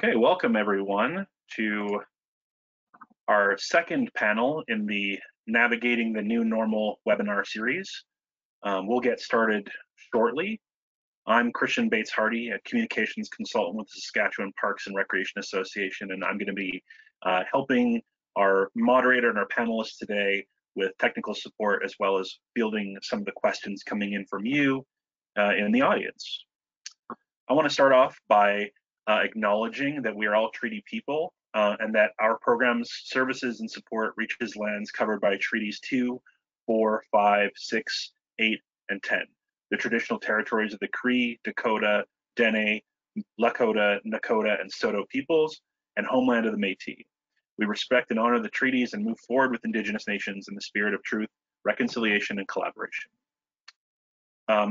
Okay, welcome everyone to our second panel in the Navigating the New Normal webinar series. We'll get started shortly. I'm Christian Bates-Hardy, a communications consultant with the Saskatchewan Parks and Recreation Association, and I'm going to be helping our moderator and our panelists today with technical support, as well as fielding some of the questions coming in from you in the audience. I want to start off by acknowledging that we are all treaty people and that our programs, services, and support reaches lands covered by Treaties 2, 4, 5, 6, 8, and 10, the traditional territories of the Cree, Dakota, Dene, Lakota, Nakota, and Saulteaux peoples, and homeland of the Métis. We respect and honor the treaties and move forward with Indigenous nations in the spirit of truth, reconciliation, and collaboration.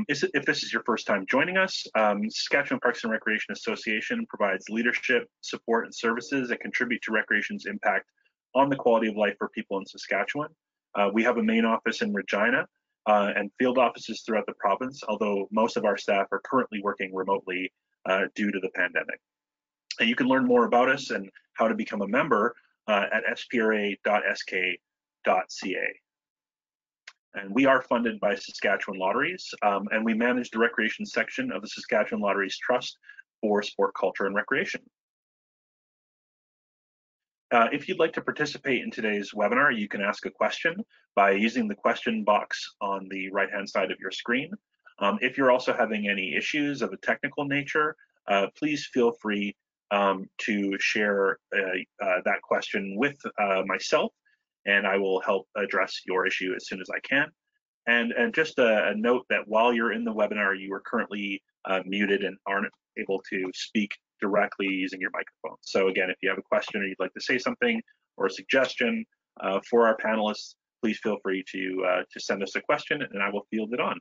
If this is your first time joining us, Saskatchewan Parks and Recreation Association provides leadership, support, and services that contribute to recreation's impact on the quality of life for people in Saskatchewan. We have a main office in Regina and field offices throughout the province, although most of our staff are currently working remotely due to the pandemic. And you can learn more about us and how to become a member at SPRA.sk.ca. And we are funded by Saskatchewan Lotteries, and we manage the recreation section of the Saskatchewan Lotteries Trust for sport, culture, and recreation. If you'd like to participate in today's webinar, you can ask a question by using the question box on the right-hand side of your screen. If you're also having any issues of a technical nature, please feel free to share that question with myself, and I will help address your issue as soon as I can. And just a note that while you're in the webinar, you are currently muted and aren't able to speak directly using your microphone. So again, if you have a question or you'd like to say something or a suggestion for our panelists, please feel free to send us a question and I will field it on.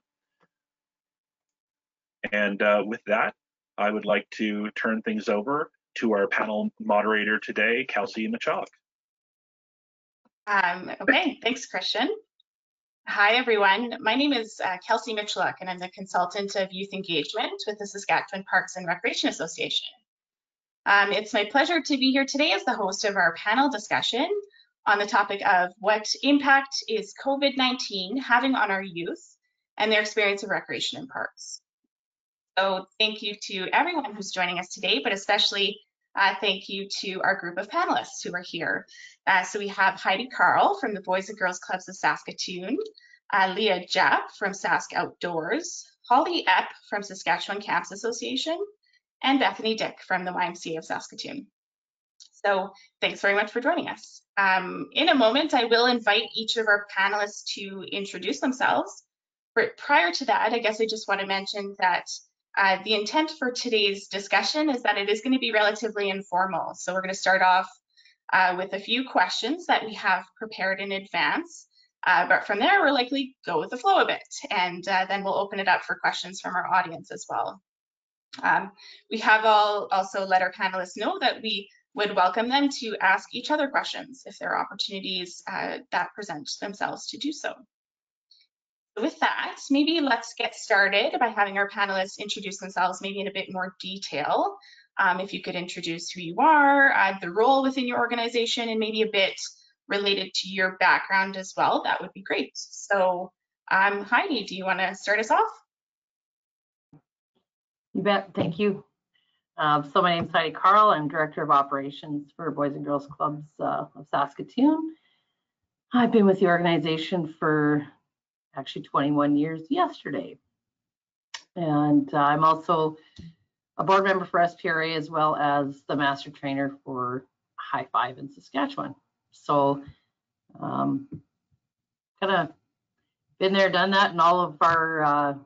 And with that, I would like to turn things over to our panel moderator today, Kelsey Michaluk. Okay, thanks, Christian. Hi, everyone. My name is Kelsey Michaluk, and I'm the consultant of youth engagement with the Saskatchewan Parks and Recreation Association. It's my pleasure to be here today as the host of our panel discussion on the topic of what impact is COVID-19 having on our youth and their experience of recreation in parks. So thank you to everyone who's joining us today, but especially thank you to our group of panelists who are here. So we have Heidi from the Boys and Girls Clubs of Saskatoon, Leah Japp from SaskOutdoors, Holly Epp from Saskatchewan Camps Association, and Bethany Dick from the YMCA of Saskatoon. So thanks very much for joining us. In a moment, I will invite each of our panelists to introduce themselves. But prior to that, I guess I just want to mention that the intent for today's discussion is that it is going to be relatively informal. So we're going to start off with a few questions that we have prepared in advance. But from there, we'll likely go with the flow a bit. And then we'll open it up for questions from our audience as well. We have also let our panelists know that we would welcome them to ask each other questions if there are opportunities that present themselves to do so. With that, maybe let's get started by having our panelists introduce themselves maybe in a bit more detail. If you could introduce who you are, the role within your organization, and maybe a bit related to your background as well, that would be great. So Heidi, do you want to start us off? You bet, thank you. So my name is Heidi Carl. I'm Director of Operations for Boys and Girls Clubs of Saskatoon. I've been with the organization for actually 21 years yesterday. And I'm also a board member for SPRA as well as the master trainer for High Five in Saskatchewan. So kind of been there, done that in all of our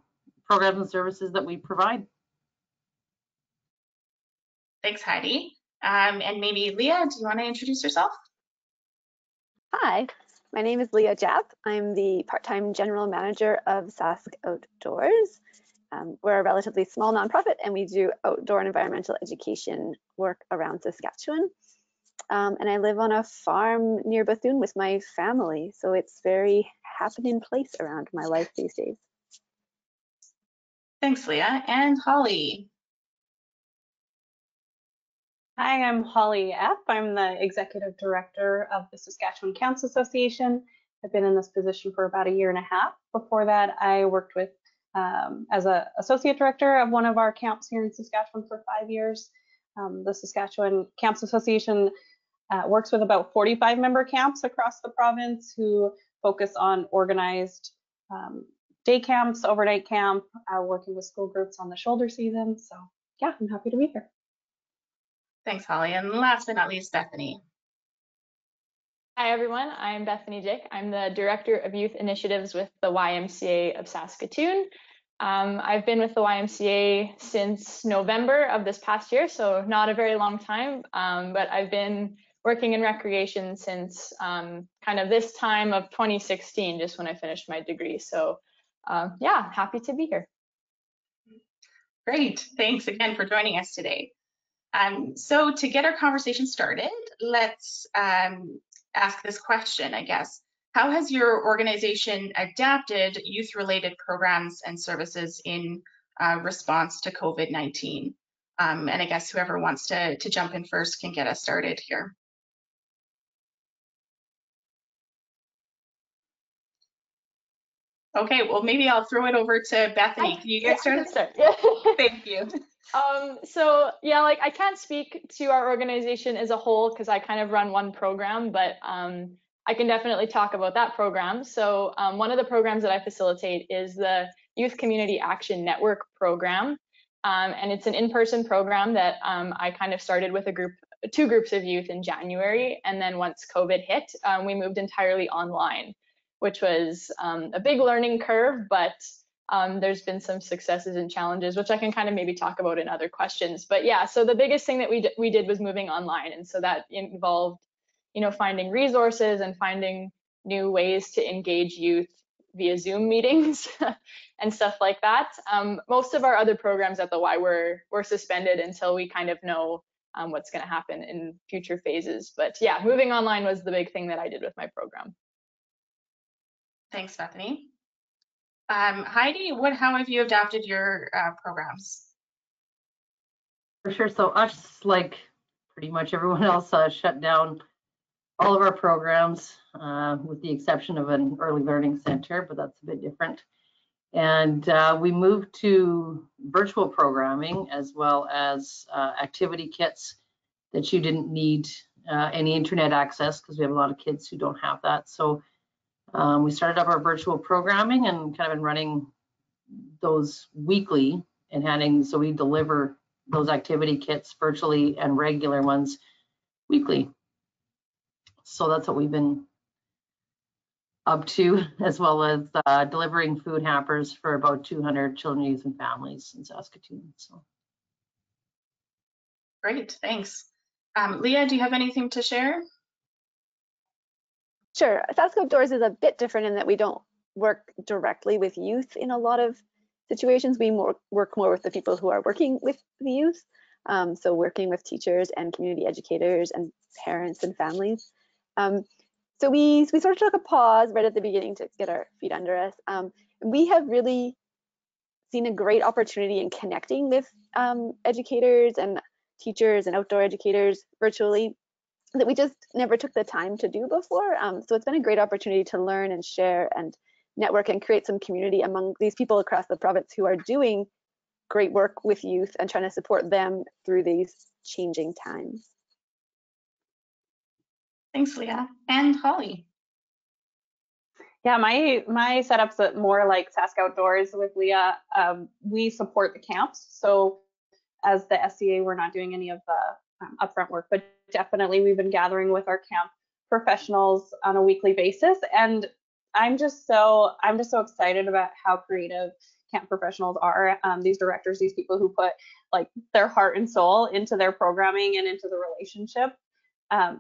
programs and services that we provide. Thanks, Heidi. And maybe Leah, do you want to introduce yourself? Hi. My name is Leah Japp. I'm the part-time general manager of SaskOutdoors. We're a relatively small nonprofit and we do outdoor and environmental education work around Saskatchewan. And I live on a farm near Bethune with my family. So it's a very happening place around my life these days. Thanks, Leah. And Holly. Hi, I'm Holly F. I'm the Executive Director of the Saskatchewan Camps Association. I've been in this position for about 1.5 years. Before that, I worked with as an Associate Director of one of our camps here in Saskatchewan for 5 years. The Saskatchewan Camps Association works with about 45 member camps across the province who focus on organized day camps, overnight camp, working with school groups on the shoulder season. So yeah, I'm happy to be here. Thanks, Holly. And last but not least, Bethany. Hi, everyone. I'm Bethany Japp. I'm the Director of Youth Initiatives with the YMCA of Saskatoon. I've been with the YMCA since November of this past year, so not a very long time, but I've been working in recreation since kind of this time of 2016, just when I finished my degree. So yeah, happy to be here. Great. Thanks again for joining us today. So to get our conversation started, let's ask this question, I guess. How has your organization adapted youth-related programs and services in response to COVID-19? And I guess whoever wants to jump in first can get us started here. Okay, well, maybe I'll throw it over to Bethany. Can you get started? Yeah. Thank you. So yeah, like I can't speak to our organization as a whole because I kind of run one program, but I can definitely talk about that program. So one of the programs that I facilitate is the Youth Community Action Network program. And it's an in-person program that I kind of started with two groups of youth in January. And then once COVID hit, we moved entirely online, which was a big learning curve, but there's been some successes and challenges, which I can kind of maybe talk about in other questions. But yeah, so the biggest thing that we did was moving online. And so that involved, finding resources and finding new ways to engage youth via Zoom meetings and stuff like that. Most of our other programs at the Y were suspended until we kind of know what's going to happen in future phases. But yeah, moving online was the big thing that I did with my program. Thanks, Bethany. Heidi, how have you adapted your programs? For sure. So us, like pretty much everyone else, shut down all of our programs with the exception of an early learning center, but that's a bit different. And we moved to virtual programming as well as activity kits that you didn't need any internet access because we have a lot of kids who don't have that. So we started up our virtual programming and kind of been running those weekly and so we deliver those activity kits virtually and regular ones weekly. So that's what we've been up to, as well as delivering food hampers for about 200 children, youth, and families in Saskatoon. So. Great, thanks. Leah, do you have anything to share? Sure. SaskOutdoors is a bit different in that we don't work directly with youth in a lot of situations. We work more with the people who are working with the youth. So working with teachers and community educators and parents and families. So we sort of took a pause right at the beginning to get our feet under us. We have really seen a great opportunity in connecting with educators and teachers and outdoor educators virtually that we just never took the time to do before. So it's been a great opportunity to learn and share and network and create some community among these people across the province who are doing great work with youth and trying to support them through these changing times. Thanks, Leah. And Holly. Yeah, my setup's more like SaskOutdoors with Leah. We support the camps. So as the SCA, we're not doing any of the upfront work, but definitely we've been gathering with our camp professionals on a weekly basis. And I'm just so excited about how creative camp professionals are. These directors, these people who put like their heart and soul into their programming and into the relationship.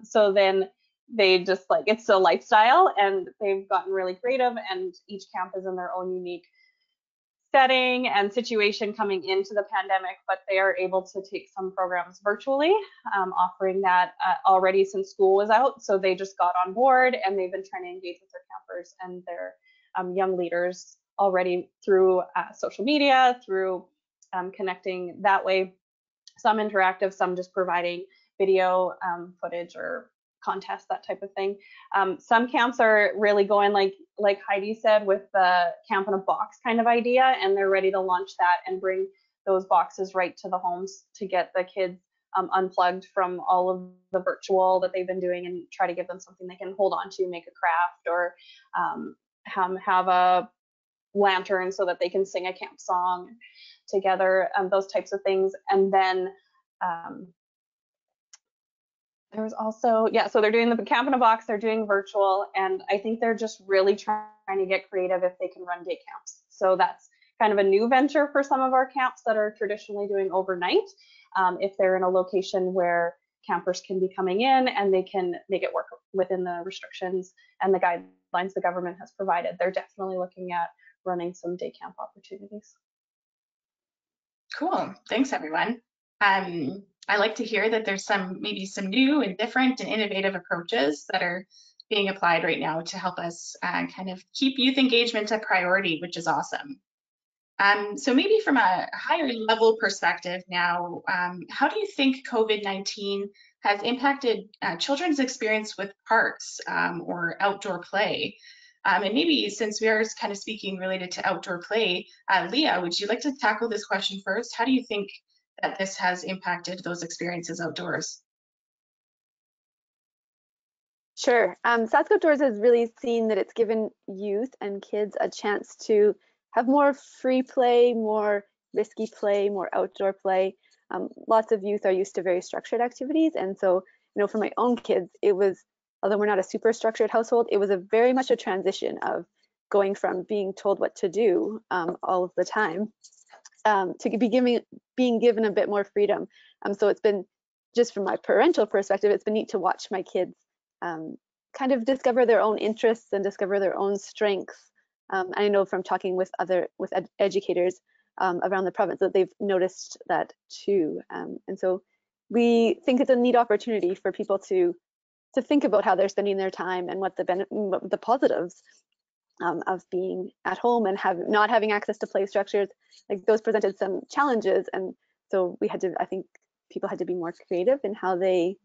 So then they just like, it's a lifestyle and they've gotten really creative, and each camp is in their own unique setting and situation coming into the pandemic, but they are able to take some programs virtually, offering that already since school was out. So they just got on board and they've been trying to engage with their campers and their young leaders already through social media, through connecting that way, some interactive, some just providing video footage or contest, that type of thing. Some camps are really going like Heidi said, with the camp in a box kind of idea, and they're ready to launch that and bring those boxes right to the homes to get the kids unplugged from all of the virtual that they've been doing, and try to give them something they can hold on to, make a craft, or have a lantern so that they can sing a camp song together, those types of things. And then there was also, so they're doing the camp in a box, they're doing virtual, and I think they're just really trying to get creative if they can run day camps. So that's kind of a new venture for some of our camps that are traditionally doing overnight. If they're in a location where campers can be coming in and they can make it work within the restrictions and the guidelines the government has provided, they're definitely looking at running some day camp opportunities. Cool, thanks everyone. I like to hear that there's maybe some new and different and innovative approaches that are being applied right now to help us kind of keep youth engagement a priority, which is awesome. So maybe from a higher level perspective now, how do you think COVID-19 has impacted children's experience with parks or outdoor play? And maybe since we are kind of speaking related to outdoor play, Leah, would you like to tackle this question first? How do you think that this has impacted those experiences outdoors? Sure. SaskOutdoors has really seen that it's given youth and kids a chance to have more free play, more risky play, more outdoor play. Lots of youth are used to very structured activities. And so, for my own kids, it was, although we're not a super structured household, it was very much a transition of going from being told what to do all of the time to being given a bit more freedom. So it's been, just from my parental perspective, it's been neat to watch my kids kind of discover their own interests and discover their own strengths. I know from talking with educators around the province that they've noticed that too. And so we think it's a neat opportunity for people to think about how they're spending their time and what the positives of being at home and not having access to play structures. Like, those presented some challenges, and so I think people had to be more creative in how they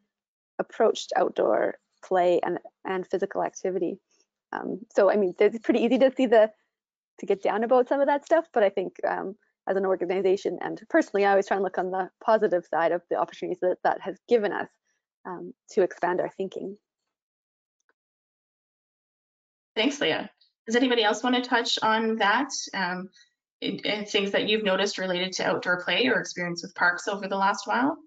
approached outdoor play and physical activity. So I mean, it's pretty easy to get down about some of that stuff, but I think as an organization and personally, I always try and look on the positive side of the opportunities that has given us to expand our thinking. Thanks, Leah. Does anybody else want to touch on that and things that you've noticed related to outdoor play or experience with parks over the last while?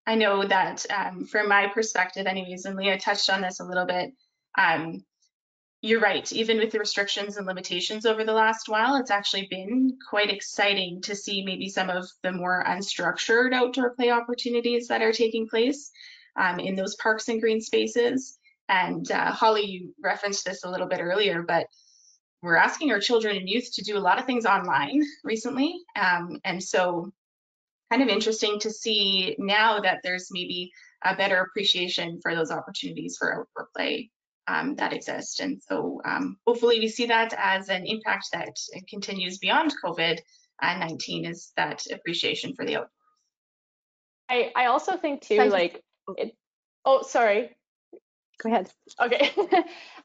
I know that from my perspective anyways, and Leah touched on this a little bit, you're right, even with the restrictions and limitations over the last while, it's actually been quite exciting to see maybe some of the more unstructured outdoor play opportunities that are taking place in those parks and green spaces. And Holly, you referenced this a little bit earlier, but we're asking our children and youth to do a lot of things online recently. And so kind of interesting to see now that there's maybe a better appreciation for those opportunities for outdoor play that exist. And so hopefully we see that as an impact that continues beyond COVID-19, is that appreciation for the outdoors. I also think too, like, oh, sorry. Go ahead. Okay.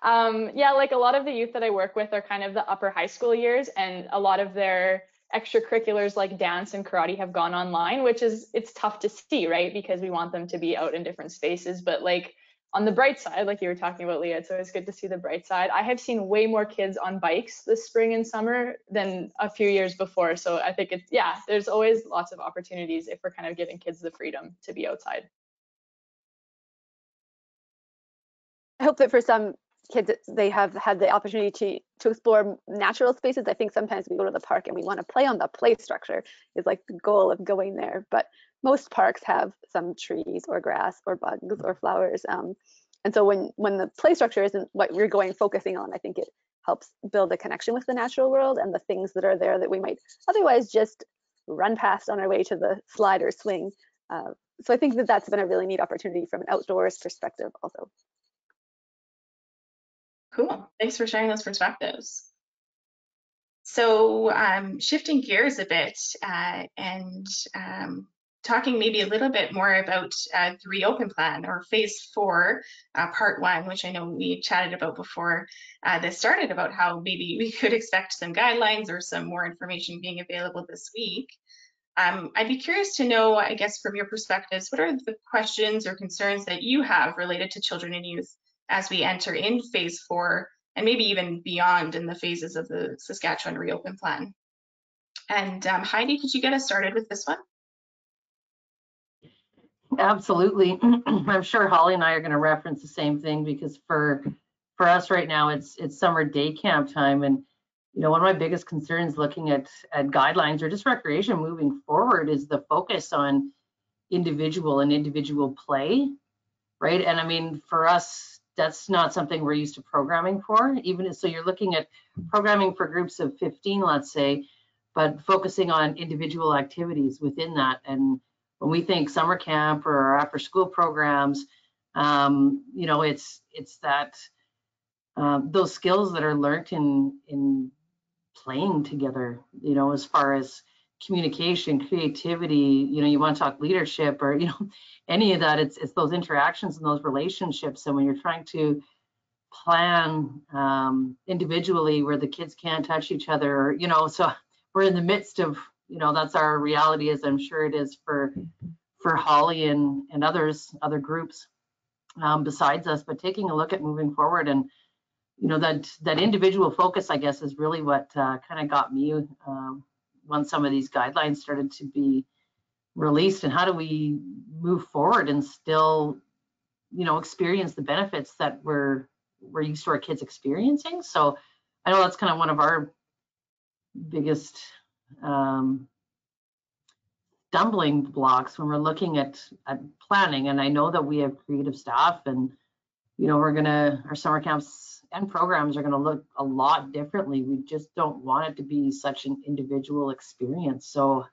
Yeah, like a lot of the youth that I work with are kind of the upper high school years, and a lot of their extracurriculars like dance and karate have gone online, which it's tough to see, right? Because we want them to be out in different spaces. But like, on the bright side, like you were talking about, Leah, it's always good to see the bright side. I have seen way more kids on bikes this spring and summer than a few years before. So I think there's always lots of opportunities if we're kind of giving kids the freedom to be outside. I hope that for some kids, they have had the opportunity to explore natural spaces. I think sometimes we go to the park and we want to play on the play structure is like the goal of going there. But most parks have some trees or grass or bugs or flowers. And so when the play structure isn't what we're focusing on, I think it helps build a connection with the natural world and the things that are there that we might otherwise just run past on our way to the slide or swing. So I think that's been a really neat opportunity from an outdoors perspective also. Cool, thanks for sharing those perspectives. So shifting gears a bit and talking maybe a little bit more about the reopen plan, or phase 4, part 1, which I know we chatted about before this started, about how maybe we could expect some guidelines or some more information being available this week. I'd be curious to know, I guess, from your perspectives, what are the questions or concerns that you have related to children and youth as we enter in phase 4, and maybe even beyond in the phases of the Saskatchewan reopen plan? And Heidi, could you get us started with this one? Absolutely. I'm sure Holly and I are going to reference the same thing, because for us right now, it's summer day camp time. And, you know, one of my biggest concerns looking at guidelines or just recreation moving forward is the focus on individual play, right? And I mean, for us, that's not something we're used to programming for. Even so, you're looking at programming for groups of 15, let's say, but focusing on individual activities within that. And when we think summer camp or after school programs, you know, it's that those skills that are learned in playing together, you know, as far as communication, creativity, you know, you want to talk leadership, or, you know, any of that, it's those interactions and those relationships. And when you're trying to plan individually where the kids can't touch each other, or, you know, so we're in the midst of, you know, that's our reality, as I'm sure it is for Holly and other groups besides us, but taking a look at moving forward. And, you know, that individual focus, I guess, is really what kind of got me when some of these guidelines started to be released. And how do we move forward and still, you know, experience the benefits that we're used to our kids experiencing? So I know that's kind of one of our biggest stumbling blocks when we're looking at planning. And I know that we have creative staff, and, you know, our summer camps and programs are going to look a lot differently. We just don't want it to be such an individual experience. So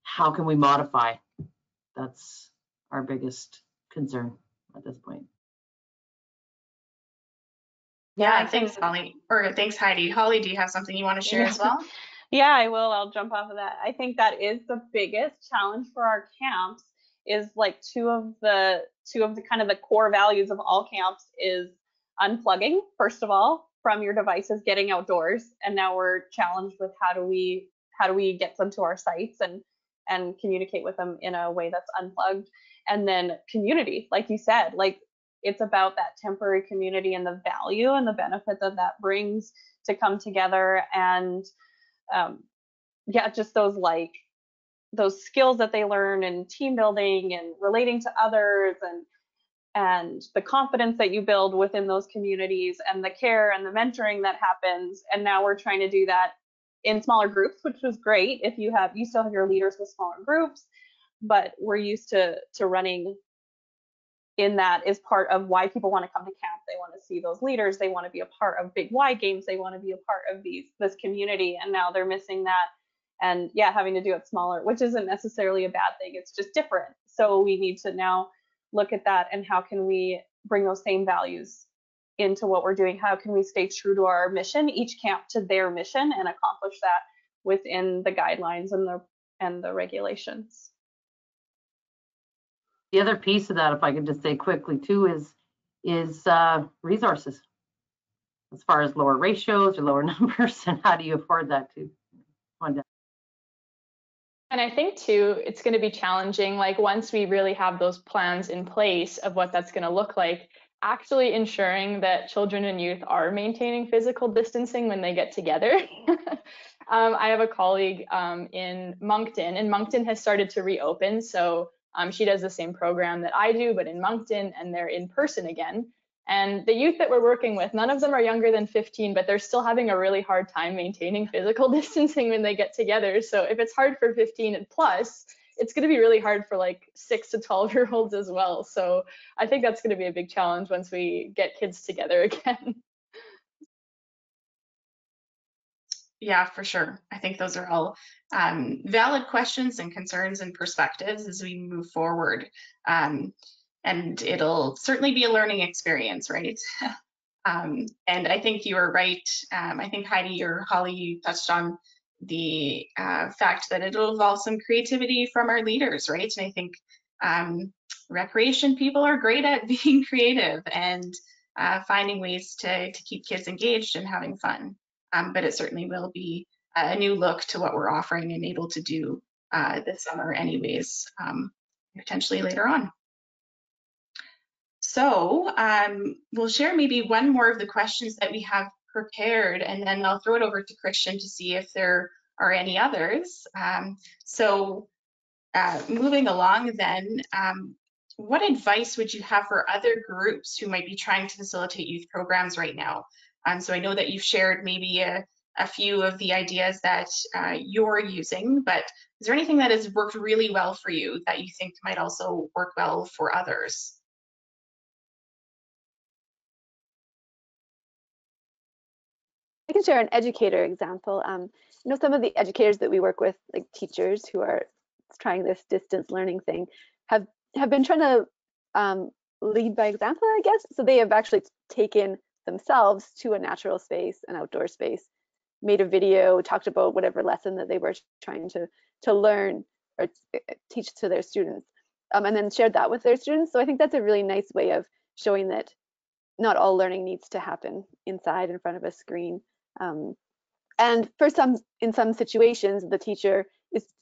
how can we modify? That's our biggest concern at this point. Yeah, thanks, Holly. Or thanks, Heidi. Holly, do you have something you want to share as well? Yeah, I will. I'll jump off of that. I think that is the biggest challenge for our camps, is like two of the kind of the core values of all camps is unplugging, first of all, from your devices, getting outdoors. And now we're challenged with how do we get them to our sites and communicate with them in a way that's unplugged. And then community, like you said, like it's about that temporary community and the value and the benefit that brings to come together. And yeah, just those skills that they learn in team building and relating to others, and the confidence that you build within those communities, and the care and the mentoring that happens. And now we're trying to do that in smaller groups, which was great. If you still have your leaders with smaller groups, but we're used to running in that is part of why people want to come to camp. They want to see those leaders. They want to be a part of big Y games. They want to be a part of this community. And now they're missing that. And yeah, having to do it smaller, which isn't necessarily a bad thing. It's just different. So we need to now look at that, and how can we bring those same values into what we're doing? How can we stay true to our mission, each camp to their mission, and accomplish that within the guidelines and the regulations? The other piece of that, if I could just say quickly too, is resources, as far as lower ratios or lower numbers, and how do you afford that too? And I think too, it's going to be challenging, like once we really have those plans in place of what that's going to look like, actually ensuring that children and youth are maintaining physical distancing when they get together. I have a colleague in Moncton, and Moncton has started to reopen. So she does the same program that I do, but in Moncton, and they're in person again. And the youth that we're working with, none of them are younger than 15, but they're still having a really hard time maintaining physical distancing when they get together. So if it's hard for 15 and plus, it's going to be really hard for like 6 to 12-year-olds as well. So I think that's going to be a big challenge once we get kids together again. Yeah, for sure. I think those are all valid questions and concerns and perspectives as we move forward. And it'll certainly be a learning experience, right? And I think you were right. I think Heidi or Holly, you touched on the fact that it'll involve some creativity from our leaders, right? And I think recreation people are great at being creative and finding ways to keep kids engaged and having fun. But it certainly will be a new look to what we're offering and able to do this summer anyways, potentially later on. So we'll share maybe one more of the questions that we have prepared, and then I'll throw it over to Christian to see if there are any others. Moving along then, what advice would you have for other groups who might be trying to facilitate youth programs right now? So I know that you've shared maybe a few of the ideas that you're using, but is there anything that has worked really well for you that you think might also work well for others? I can share an educator example. You know, some of the educators that we work with, like teachers who are trying this distance learning thing, have been trying to lead by example, I guess. So they have actually taken themselves to a natural space, an outdoor space, made a video, talked about whatever lesson that they were trying to learn or teach to their students, and then shared that with their students. So I think that's a really nice way of showing that not all learning needs to happen inside in front of a screen. And for in some situations, the teacher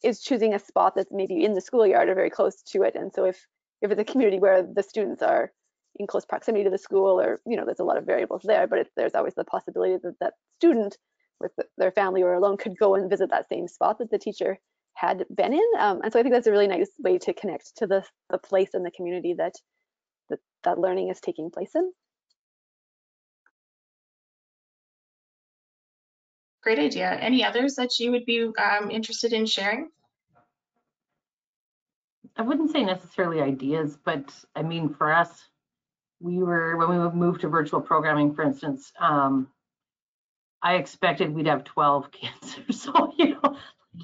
is choosing a spot that's maybe in the schoolyard or very close to it. And so if it's a community where the students are in close proximity to the school, or, you know, there's a lot of variables there, but there's always the possibility that that student with their family or alone could go and visit that same spot that the teacher had been in. And so I think that's a really nice way to connect to the place and the community that learning is taking place in. Great idea. Any others that you would be interested in sharing? I wouldn't say necessarily ideas, but I mean, for us, when we moved to virtual programming, for instance, I expected we'd have 12 kids or so, you know,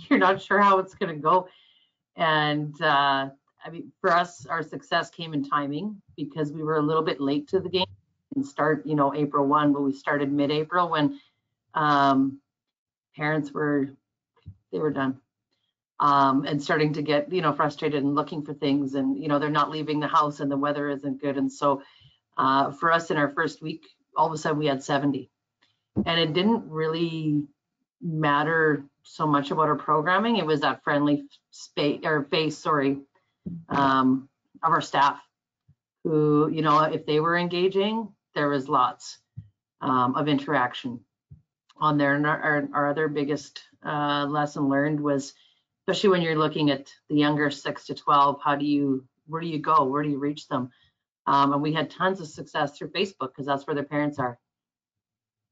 you're not sure how it's going to go. And I mean, for us, our success came in timing because we were a little bit late to the game and start, you know, April 1, but we started mid-April when parents were done and starting to get, you know, frustrated and looking for things, and, you know, they're not leaving the house and the weather isn't good. And so for us in our first week, all of a sudden we had 70, and it didn't really matter so much about our programming. It was that friendly face of our staff who, you know, if they were engaging, there was lots of interaction on there. And our other biggest lesson learned was, especially when you're looking at the younger 6 to 12, where do you go? Where do you reach them? And we had tons of success through Facebook because that's where their parents are.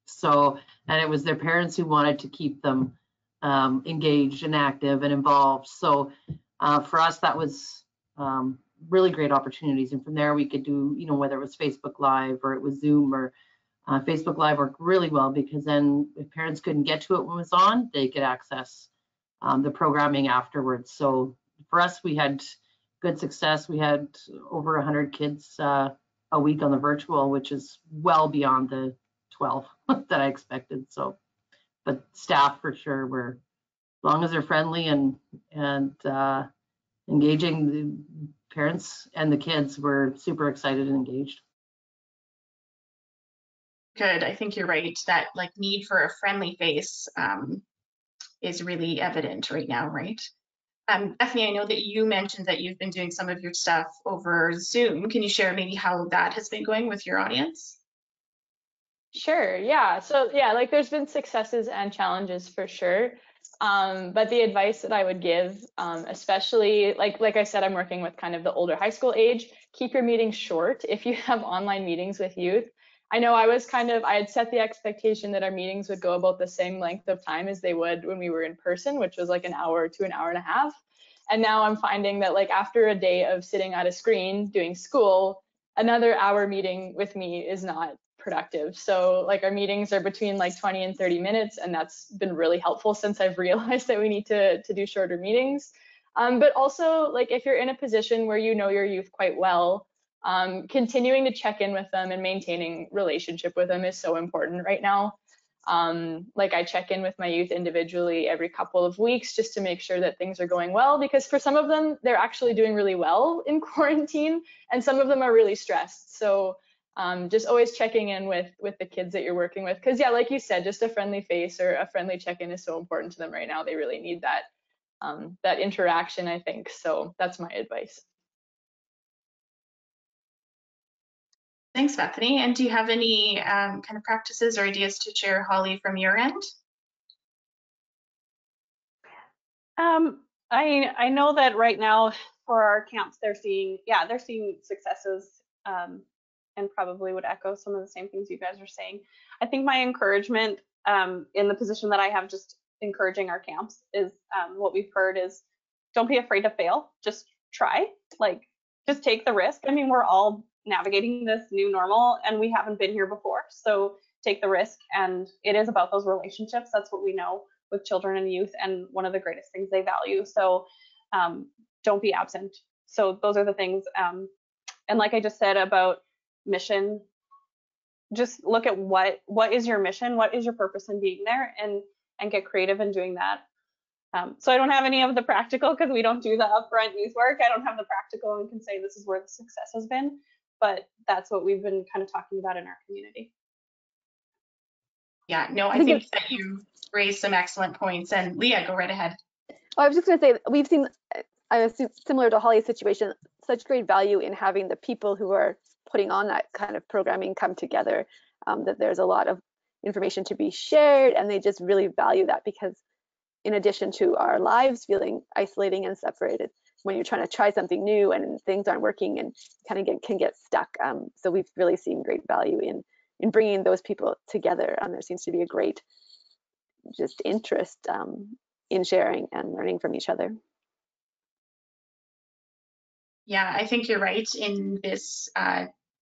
So, and it was their parents who wanted to keep them engaged and active and involved. So for us, that was really great opportunities. And from there we could do, you know, whether it was Facebook Live or it was Zoom, or Facebook Live worked really well because then if parents couldn't get to it when it was on, they could access the programming afterwards. So for us, we had good success. We had over 100 kids a week on the virtual, which is well beyond the 12 that I expected. So, but staff for sure were, as long as they're friendly and engaging, the parents and the kids were super excited and engaged. Good. I think you're right. That like need for a friendly face is really evident right now, right? Bethany, I know that you mentioned that you've been doing some of your stuff over Zoom. Can you share maybe how that has been going with your audience? Sure, yeah. So yeah, like there's been successes and challenges for sure. But the advice that I would give, especially like I said, I'm working with kind of the older high school age, keep your meetings short. If you have online meetings with youth, I know I had set the expectation that our meetings would go about the same length of time as they would when we were in person, which was like an hour to an hour and a half. And now I'm finding that like after a day of sitting at a screen doing school, another hour meeting with me is not productive. So like our meetings are between like 20 and 30 minutes, and that's been really helpful since I've realized that we need to do shorter meetings. But also like if you're in a position where you know your youth quite well, continuing to check in with them and maintaining relationship with them is so important right now. Like I check in with my youth individually every couple of weeks just to make sure that things are going well, because for some of them, they're actually doing really well in quarantine, and some of them are really stressed. So just always checking in with the kids that you're working with, because yeah, like you said, just a friendly face or a friendly check-in is so important to them right now. They really need that that interaction, I think. So that's my advice. Thanks, Bethany. And do you have any kind of practices or ideas to share, Holly, from your end? I know that right now for our camps, they're seeing successes, and probably would echo some of the same things you guys are saying. I think my encouragement in the position that I have, just encouraging our camps, is what we've heard is, don't be afraid to fail. Just try, like, just take the risk. I mean, we're all navigating this new normal and we haven't been here before, so take the risk. And it is about those relationships. That's what we know with children and youth, and one of the greatest things they value. So don't be absent. So those are the things. And like I just said about mission, just look at what is your mission, what is your purpose in being there, and get creative in doing that. So I don't have any of the practical, because we don't do the upfront youth work. I don't have the practical and can say this is where the success has been, but that's what we've been kind of talking about in our community. Yeah, no, I think that you raised some excellent points. And Leah, go right ahead. Well, I was just going to say, we've seen, I assume, similar to Holly's situation, such great value in having the people who are putting on that kind of programming come together, that there's a lot of information to be shared, and they just really value that, because in addition to our lives feeling isolating and separated, when you're trying to try something new and things aren't working and kind of can get stuck. So we've really seen great value in bringing those people together. There seems to be a great just interest in sharing and learning from each other. Yeah, I think you're right. In this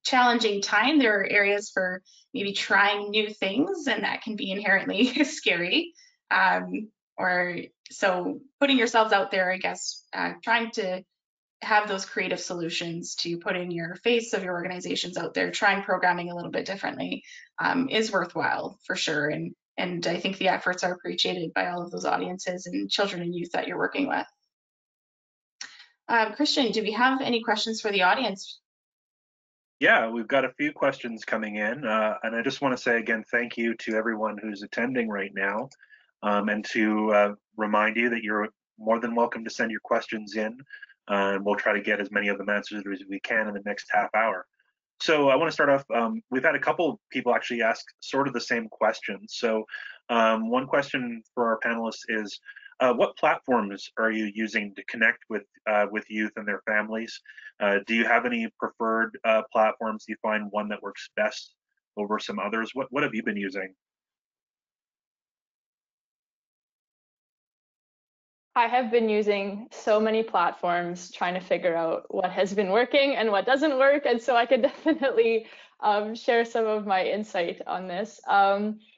challenging time, there are areas for maybe trying new things, and that can be inherently scary. Or so putting yourselves out there, I guess, trying to have those creative solutions to put in your face of your organizations out there, trying programming a little bit differently, is worthwhile for sure. And I think the efforts are appreciated by all of those audiences and children and youth that you're working with. Christian, do we have any questions for the audience? Yeah, we've got a few questions coming in, and I just want to say again, thank you to everyone who's attending right now, and to remind you that you're more than welcome to send your questions in, and we'll try to get as many of them answered as we can in the next half hour. So I want to start off, we've had a couple people actually ask sort of the same question. So one question for our panelists is, what platforms are you using to connect with youth and their families? Do you have any preferred platforms? Do you find one that works best over some others? What have you been using? I have been using so many platforms trying to figure out what has been working and what doesn't work. And so I could definitely share some of my insight on this.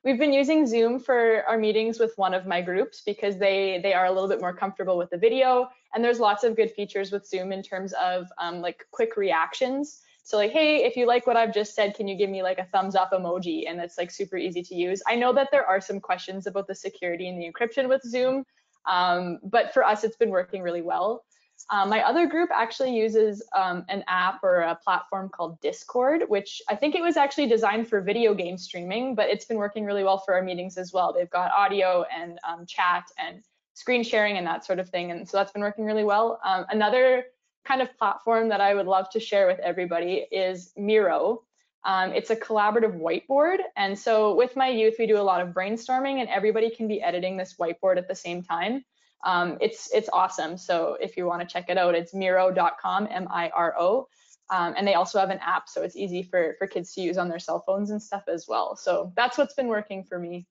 We've been using Zoom for our meetings with one of my groups, because they are a little bit more comfortable with the video. And there's lots of good features with Zoom in terms of like quick reactions. So like, hey, if you like what I've just said, can you give me like a thumbs up emoji? And it's like super easy to use. I know that there are some questions about the security and the encryption with Zoom. But for us, it's been working really well. My other group actually uses an app or a platform called Discord, which I think it was actually designed for video game streaming, but it's been working really well for our meetings as well. They've got audio and chat and screen sharing and that sort of thing. And so that's been working really well. Another kind of platform that I would love to share with everybody is Miro. It's a collaborative whiteboard. And so with my youth, we do a lot of brainstorming, and everybody can be editing this whiteboard at the same time. It's awesome. So if you want to check it out, it's miro.com, M-I-R-O. And they also have an app, so it's easy for kids to use on their cell phones and stuff as well. So that's what's been working for me.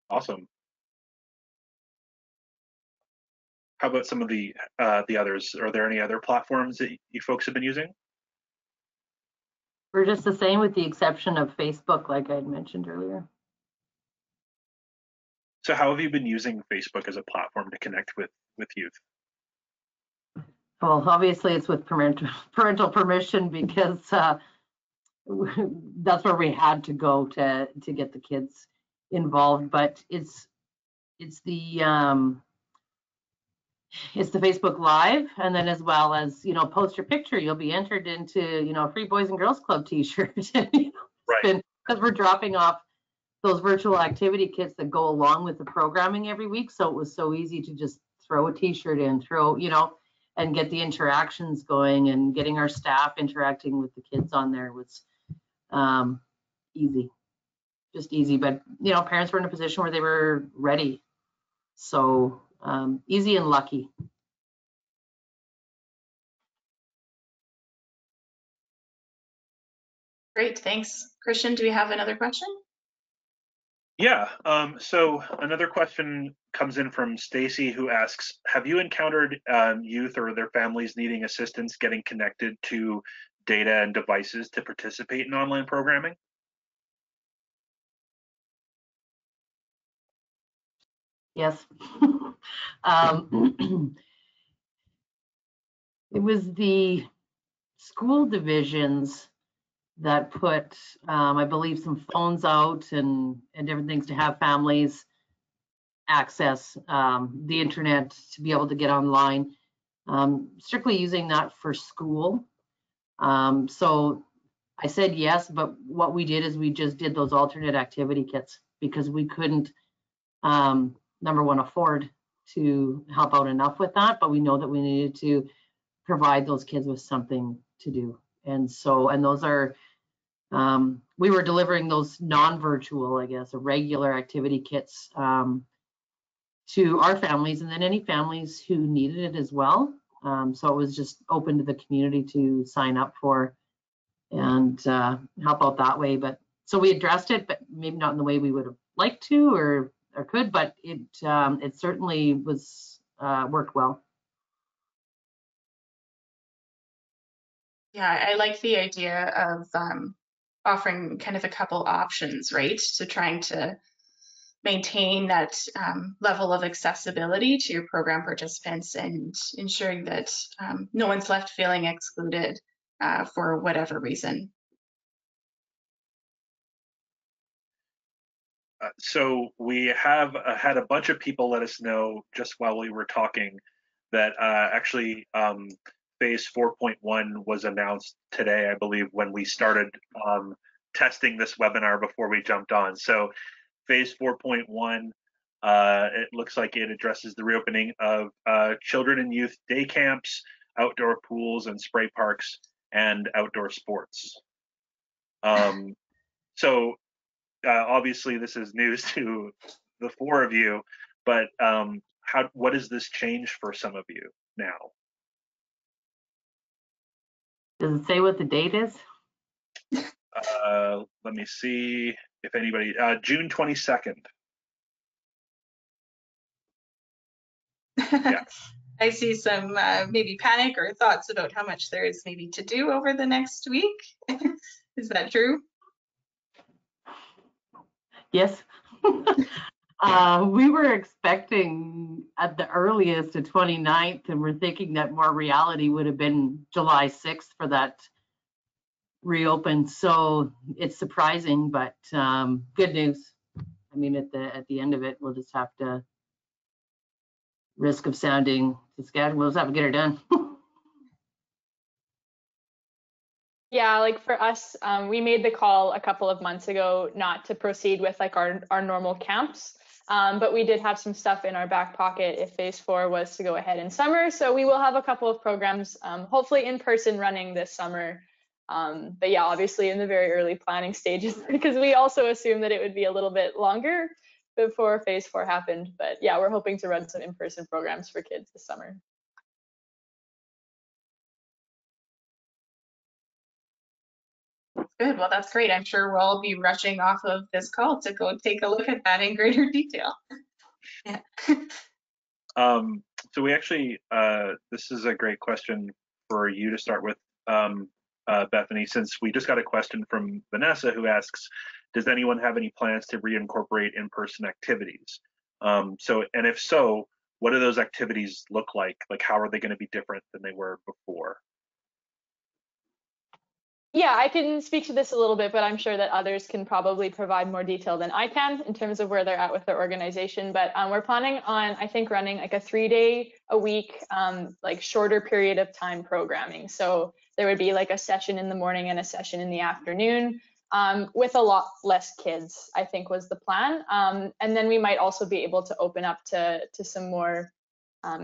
Awesome. How about some of the others? Are there any other platforms that you folks have been using? We're just the same, with the exception of Facebook, like I had mentioned earlier. So how have you been using Facebook as a platform to connect with youth? Well, obviously it's with parental permission, because that's where we had to go to get the kids involved. But it's the Facebook Live, and then as well as, post your picture, you'll be entered into, a free Boys and Girls Club t-shirt. Right. Because we're dropping off those virtual activity kits that go along with the programming every week. So it was so easy to just throw a t-shirt in, and get the interactions going, and getting our staff interacting with the kids on there was easy, just easy. But, parents were in a position where they were ready. So easy and lucky. Great, thanks. Christian, do we have another question? Yeah, so another question comes in from Stacy, who asks, have you encountered youth or their families needing assistance getting connected to data and devices to participate in online programming? Yes. It was the school divisions that put, I believe, some phones out and different things to have families access the internet to be able to get online, strictly using that for school. So I said yes, but what we did is we just did those alternate activity kits, because we couldn't, number one, afford to help out enough with that, but we know that we needed to provide those kids with something to do. And so, and those are, we were delivering those non-virtual, I guess, regular activity kits to our families, and then any families who needed it as well. So it was just open to the community to sign up for and help out that way. But so we addressed it, but maybe not in the way we would have liked to or could, but it certainly was worked well. Yeah, I like the idea of offering kind of a couple options, right? To trying to maintain that level of accessibility to your program participants, and ensuring that no one's left feeling excluded for whatever reason. So we have had a bunch of people let us know just while we were talking that actually phase 4.1 was announced today, I believe, when we started testing this webinar before we jumped on. So phase 4.1, it looks like it addresses the reopening of children and youth day camps, outdoor pools and spray parks, and outdoor sports. So obviously this is news to the four of you, but what does this change for some of you now? Does it say what the date is? Let me see if anybody, June 22nd. Yeah. I see some maybe panic or thoughts about how much there is maybe to do over the next week. Is that true? Yes. We were expecting at the earliest the 29th, and we're thinking that more reality would have been July 6th for that reopen. So it's surprising, but good news. I mean, at the end of it, we'll just have to risk of sounding Saskatchewan. We'll just have to get her done. Yeah, like for us, we made the call a couple of months ago not to proceed with like our normal camps, but we did have some stuff in our back pocket if phase 4 was to go ahead in summer. So we will have a couple of programs, hopefully in person, running this summer. But yeah, obviously in the very early planning stages, because we also assumed that it would be a little bit longer before phase 4 happened. But yeah, we're hoping to run some in-person programs for kids this summer. Good, well, that's great. I'm sure we'll all be rushing off of this call to go take a look at that in greater detail. Yeah. So we actually, this is a great question for you to start with, Bethany, since we just got a question from Vanessa who asks, does anyone have any plans to reincorporate in-person activities? And if so, what do those activities look like? Like, how are they going to be different than they were before? Yeah, I can speak to this a little bit, but I'm sure that others can probably provide more detail than I can in terms of where they're at with their organization. But we're planning on, I think, running like a 3-day-a-week, like shorter period of time programming. So there would be like a session in the morning and a session in the afternoon, with a lot less kids, I think was the plan. And then we might also be able to open up to some more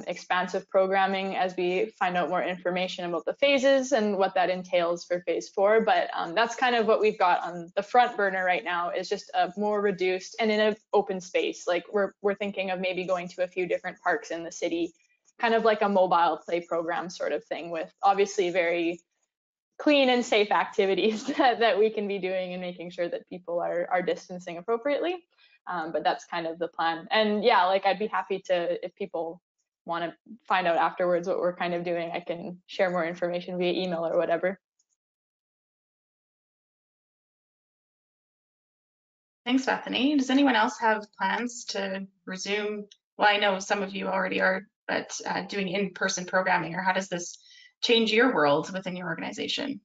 expansive programming as we find out more information about the phases and what that entails for phase 4. But that's kind of what we've got on the front burner right now, is just a more reduced and in an open space. Like we're thinking of maybe going to a few different parks in the city, kind of like a mobile play program sort of thing, with obviously very clean and safe activities that we can be doing and making sure that people are distancing appropriately. But that's kind of the plan. And yeah, like I'd be happy to, if people want to find out afterwards what we're kind of doing, I can share more information via email or whatever. Thanks, Bethany. Does anyone else have plans to resume? Well, I know some of you already are, but doing in-person programming, or how does this change your world within your organization?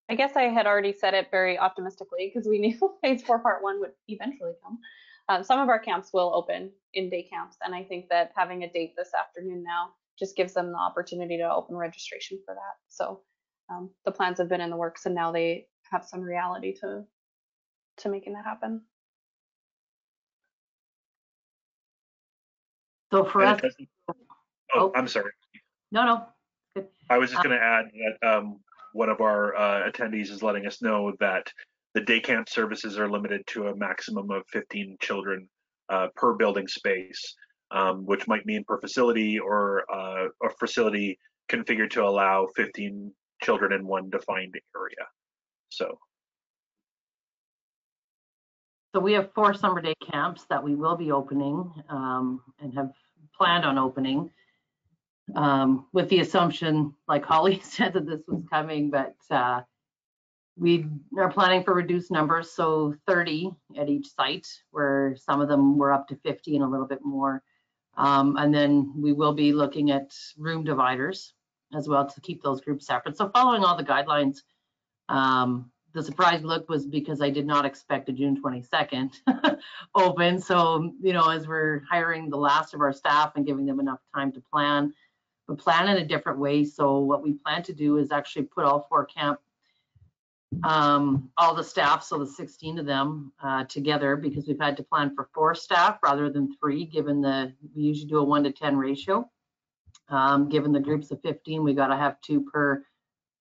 I guess I had already said it very optimistically because we knew phase 4 part 1 would eventually come. Some of our camps will open in day camps, and I think that having a date this afternoon now just gives them the opportunity to open registration for that. So the plans have been in the works, and now they have some reality to making that happen. So for us, I'm sorry. No. Good. I was just going to add that one of our attendees is letting us know that the day camp services are limited to a maximum of 15 children per building space, which might mean per facility, or a facility configured to allow 15 children in one defined area. So we have 4 summer day camps that we will be opening and have planned on opening, with the assumption, like Holly said, that this was coming, but we are planning for reduced numbers, so 30 at each site, where some of them were up to 50 and a little bit more. And then we will be looking at room dividers as well to keep those groups separate. So following all the guidelines, the surprise look was because I did not expect a June 22nd open. So, you know, as we're hiring the last of our staff and giving them enough time to plan, but plan in a different way. So what we plan to do is actually put all 4 camp, all the staff, so the 16 of them together, because we've had to plan for 4 staff rather than 3, given we usually do a 1-to-10 ratio. Given the groups of 15, we got to have 2 per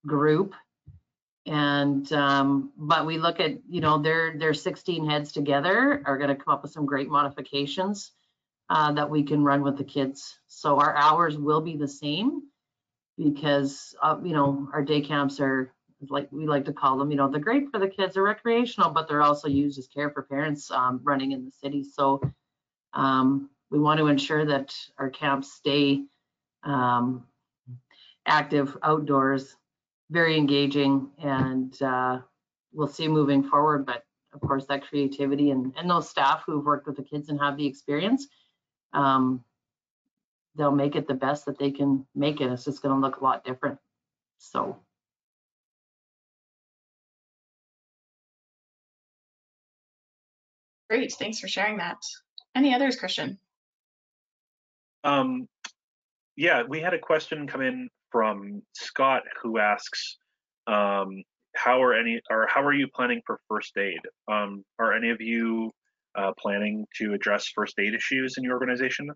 group. And but we look at, you know, their 16 heads together are going to come up with some great modifications that we can run with the kids. So our hours will be the same, because you know, our day camps are, like we like to call them, you know, they're great for the kids, they're recreational, but they're also used as care for parents running in the city. So we want to ensure that our camps stay active outdoors, very engaging, and we'll see moving forward. But of course, that creativity and those staff who've worked with the kids and have the experience, they'll make it the best that they can make it. It's just going to look a lot different. So. Great, thanks for sharing that. Any others, Christian? Yeah, we had a question come in from Scott, who asks, how are you planning for first aid? Are any of you planning to address first aid issues in your organization?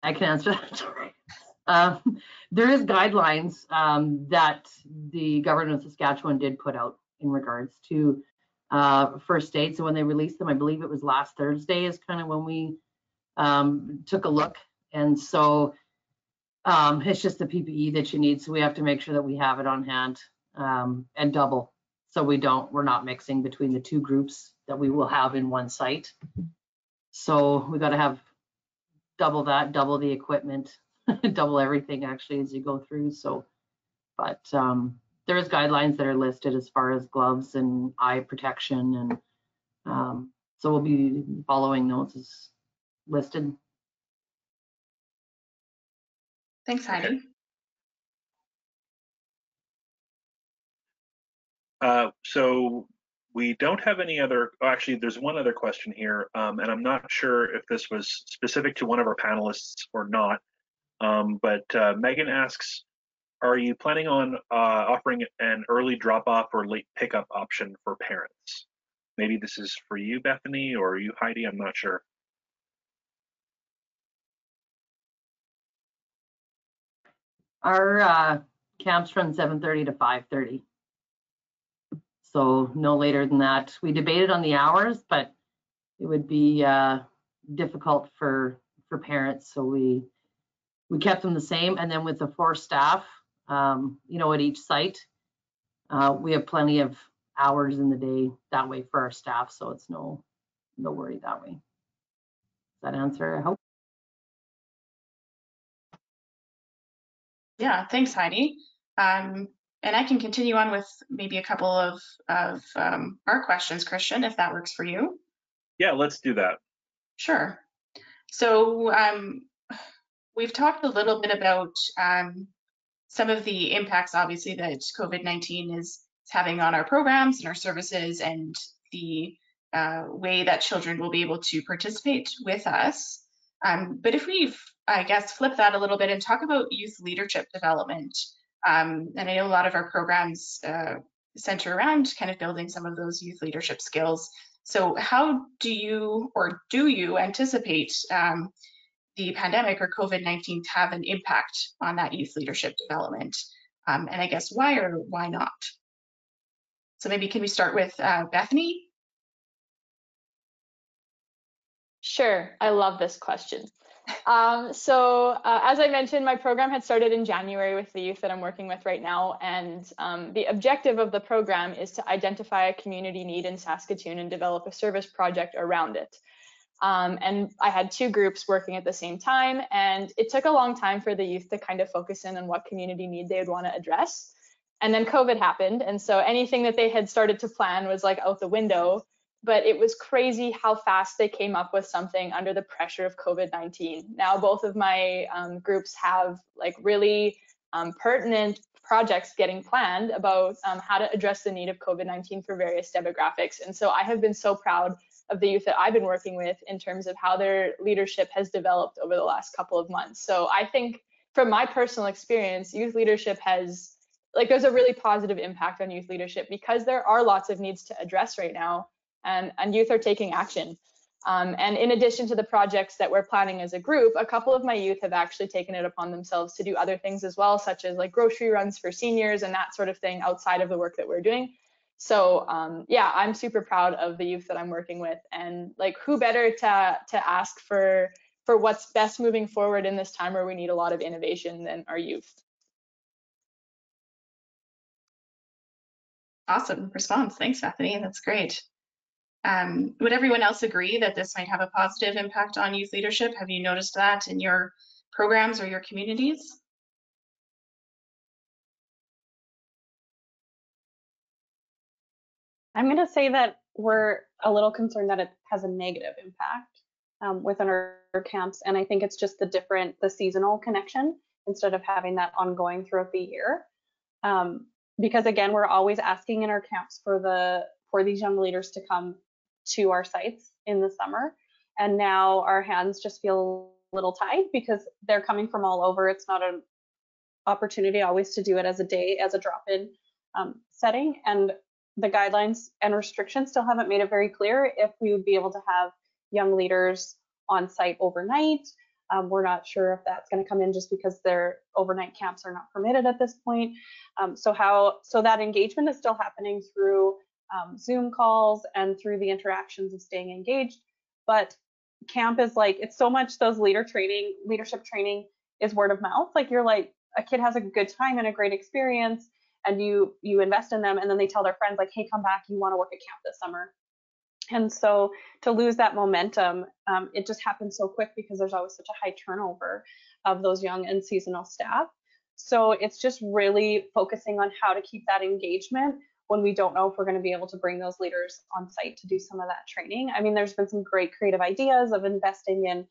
I can answer that. There is guidelines that the government of Saskatchewan did put out in regards to first aid. So when they released them, I believe it was last Thursday, is kind of when we took a look. And so it's just the PPE that you need. So we have to make sure that we have it on hand and double. So we're not mixing between the 2 groups that we will have in one site. So we got to have double that, double the equipment, double everything actually as you go through. So But there's guidelines that are listed as far as gloves and eye protection, and so we'll be following those as listed. Thanks, Heidi. So we don't have any other, actually there's one other question here, and I'm not sure if this was specific to one of our panelists or not, but Megan asks, are you planning on offering an early drop-off or late pickup option for parents? Maybe this is for you, Bethany, or you, Heidi, I'm not sure. Our camps run 7:30 to 5:30. So no later than that. We debated on the hours, but it would be difficult for parents. So we kept them the same. And then with the 4 staff, you know, at each site, we have plenty of hours in the day that way for our staff. So it's no worry that way. Does that answer? I hope. Yeah, thanks, Heidi. And I can continue on with maybe a couple of our questions, Christian, if that works for you. Yeah, let's do that. Sure. So we've talked a little bit about some of the impacts, obviously, that COVID-19 is having on our programs and our services, and the way that children will be able to participate with us. But if we, I guess, flip that a little bit and talk about youth leadership development, and I know a lot of our programs center around kind of building some of those youth leadership skills. So how do you anticipate the pandemic or COVID-19 to have an impact on that youth leadership development? And I guess why or why not? So maybe can we start with Bethany? Sure, I love this question. So as I mentioned, my program had started in January with the youth that I'm working with right now, and the objective of the program is to identify a community need in Saskatoon and develop a service project around it. And I had 2 groups working at the same time, and it took a long time for the youth to kind of focus in on what community need they would want to address. And then COVID happened, and so anything that they had started to plan was like out the window. But it was crazy how fast they came up with something under the pressure of COVID-19. Now both of my groups have like really pertinent projects getting planned about how to address the need of COVID-19 for various demographics. And so I have been so proud of the youth that I've been working with in terms of how their leadership has developed over the last couple of months. So I think from my personal experience, youth leadership has, like, there's a really positive impact on youth leadership because there are lots of needs to address right now. And youth are taking action. And in addition to the projects that we're planning as a group, a couple of my youth have actually taken it upon themselves to do other things as well, such as like grocery runs for seniors and that sort of thing outside of the work that we're doing. So yeah, I'm super proud of the youth that I'm working with, and like who better to ask for what's best moving forward in this time where we need a lot of innovation than our youth. Awesome response. Thanks, Bethany. That's great. Would everyone else agree that this might have a positive impact on youth leadership? Have you noticed that in your programs or your communities? I'm going to say that we're a little concerned that it has a negative impact within our camps. And I think it's just the seasonal connection instead of having that ongoing throughout the year. Because again, we're always asking in our camps for these young leaders to come to our sites in the summer. And now our hands just feel a little tied because they're coming from all over. It's not an opportunity always to do it as a drop-in setting. And the guidelines and restrictions still haven't made it very clear if we would be able to have young leaders on site overnight. We're not sure if that's going to come in just because their overnight camps are not permitted at this point. So that engagement is still happening through Zoom calls and through the interactions of staying engaged. But camp is like, it's so much those leadership training is word of mouth. Like you're like, a kid has a good time and a great experience, and you invest in them, and then they tell their friends like, hey, come back, you want to work at camp this summer. And so to lose that momentum, it just happens so quick because there's always such a high turnover of those young and seasonal staff. So it's just really focusing on how to keep that engagement when we don't know if we're going to be able to bring those leaders on site to do some of that training. I mean, there's been some great creative ideas of investing in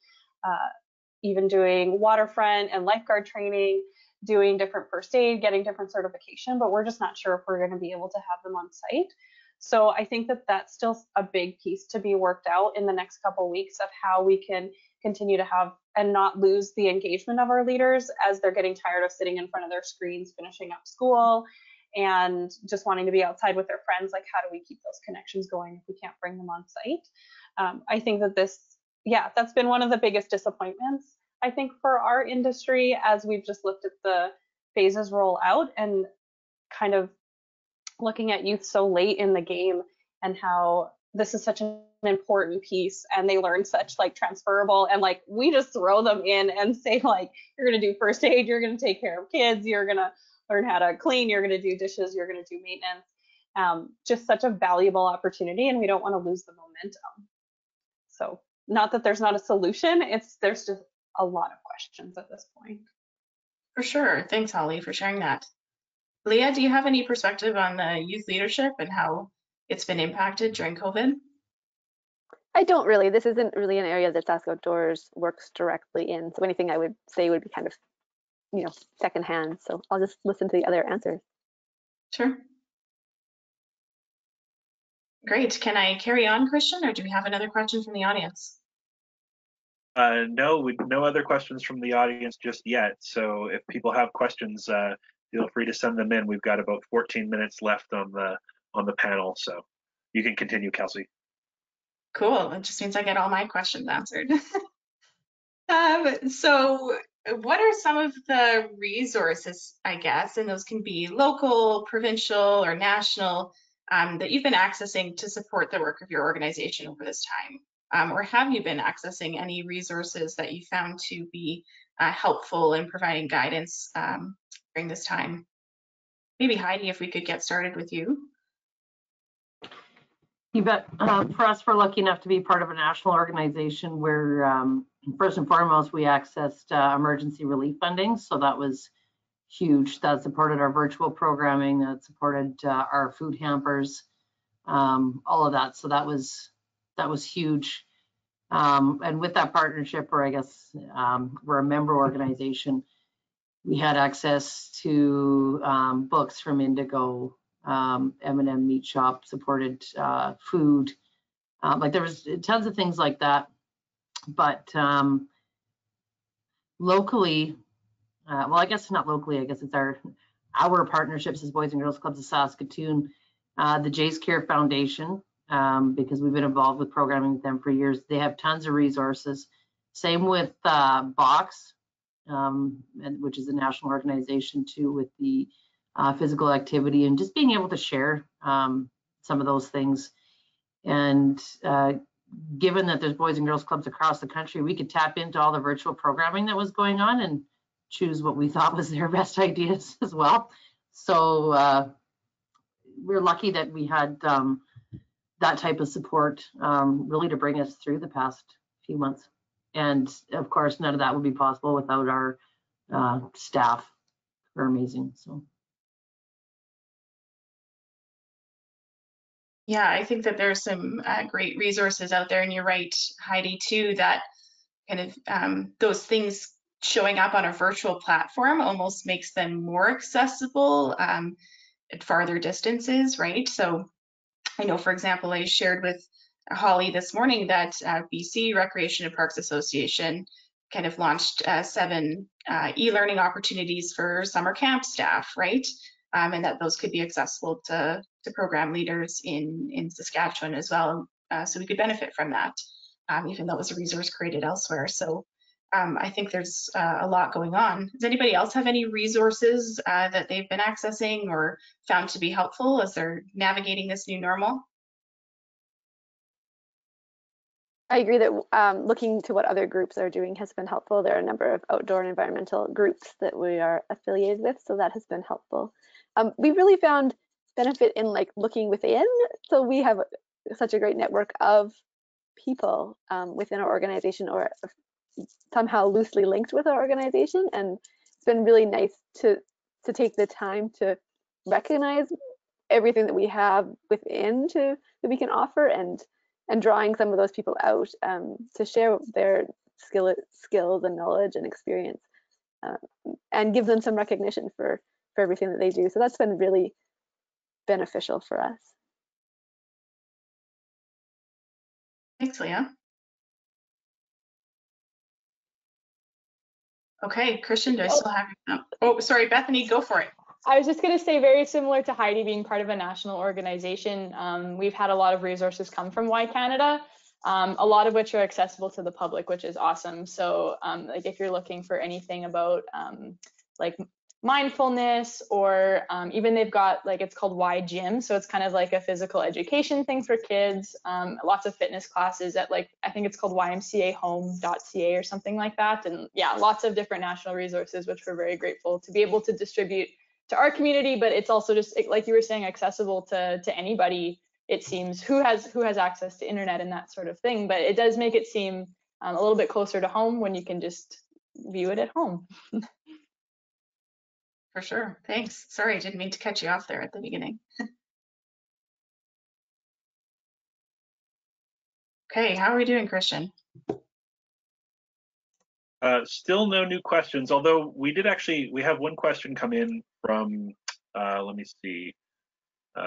even doing waterfront and lifeguard training, doing different first aid, getting different certification, but we're just not sure if we're going to be able to have them on site. So I think that that's still a big piece to be worked out in the next couple of weeks of how we can continue to have and not lose the engagement of our leaders as they're getting tired of sitting in front of their screens, finishing up school, and just wanting to be outside with their friends. Like, how do we keep those connections going if we can't bring them on site? I think that that's been one of the biggest disappointments, I think, for our industry as we've just looked at the phases roll out and kind of looking at youth so late in the game and how this is such an important piece and they learn such like transferable, and like we just throw them in and say like, you're going to do first aid, you're going to take care of kids, you're going to learn how to clean, you're going to do dishes, you're going to do maintenance. Just such a valuable opportunity, and we don't want to lose the momentum. So not that there's not a solution, there's just a lot of questions at this point. For sure. Thanks, Holly, for sharing that. Leah, do you have any perspective on the youth leadership and how it's been impacted during COVID? I don't really. This isn't really an area that SaskOutdoors works directly in. So anything I would say would be kind of, secondhand. So I'll just listen to the other answers. Sure. Great. Can I carry on, Christian, or do we have another question from the audience? No other questions from the audience just yet. So if people have questions, feel free to send them in. We've got about 14 minutes left on the panel, so you can continue, Kelsey. Cool. That just means I get all my questions answered. So what are some of the resources, I guess, and those can be local, provincial, or national, that you've been accessing to support the work of your organization over this time? Or have you been accessing any resources that you found to be helpful in providing guidance during this time? Maybe Heidi, if we could get started with you. You bet. For us, we're lucky enough to be part of a national organization where, first and foremost, we accessed emergency relief funding. So that was huge. That supported our virtual programming, that supported our food hampers, all of that. So that was huge. And with that partnership, or I guess we're a member organization, we had access to books from Indigo, M&M Meat Shop supported food. Like there was tons of things like that. But locally, well, I guess not locally, I guess it's our partnerships as Boys and Girls Clubs of Saskatoon, the Jays Care Foundation, because we've been involved with programming with them for years. They have tons of resources. Same with Box, which is a national organization too, with the physical activity and just being able to share some of those things. And given that there's Boys and Girls Clubs across the country, we could tap into all the virtual programming that was going on and choose what we thought was their best ideas as well. So we're lucky that we had that type of support really to bring us through the past few months. And of course, none of that would be possible without our staff. They're amazing. So. Yeah, I think that there's some great resources out there, and you're right, Heidi, too, that kind of those things showing up on a virtual platform almost makes them more accessible at farther distances, right? So I know, for example, I shared with Holly this morning that BC Recreation and Parks Association kind of launched 7 e-learning opportunities for summer camp staff, right? And that those could be accessible to program leaders in Saskatchewan as well. So we could benefit from that, even though it was a resource created elsewhere. So I think there's a lot going on. Does anybody else have any resources that they've been accessing or found to be helpful as they're navigating this new normal? I agree that looking to what other groups are doing has been helpful. There are a number of outdoor and environmental groups that we are affiliated with, so that has been helpful. We really found benefit in like looking within. So we have such a great network of people within our organization or somehow loosely linked with our organization. And been really nice to take the time to recognize everything that we have within that we can offer, and drawing some of those people out to share their skills and knowledge and experience, and give them some recognition for everything that they do. So that's been really beneficial for us. Thanks, Leah. Okay, Christian, do I still have you? Oh, sorry, Bethany, go for it. I was just going to say, very similar to Heidi being part of a national organization, we've had a lot of resources come from Y Canada, a lot of which are accessible to the public, which is awesome. So like if you're looking for anything about like mindfulness, or even they've got, like, it's called Y Gym, so it's kind of like a physical education thing for kids, lots of fitness classes at, like, I think it's called YMCA home.ca or something like that. And yeah, lots of different national resources, which we're very grateful to be able to distribute to our community. But it's also just, like you were saying, accessible to anybody, it seems, who has access to internet and that sort of thing. But it does make it seem a little bit closer to home when you can just view it at home. For sure. Thanks. Sorry, I didn't mean to cut you off there at the beginning. Okay, how are we doing, Christian? Still no new questions, although we have one question come in from, let me see, we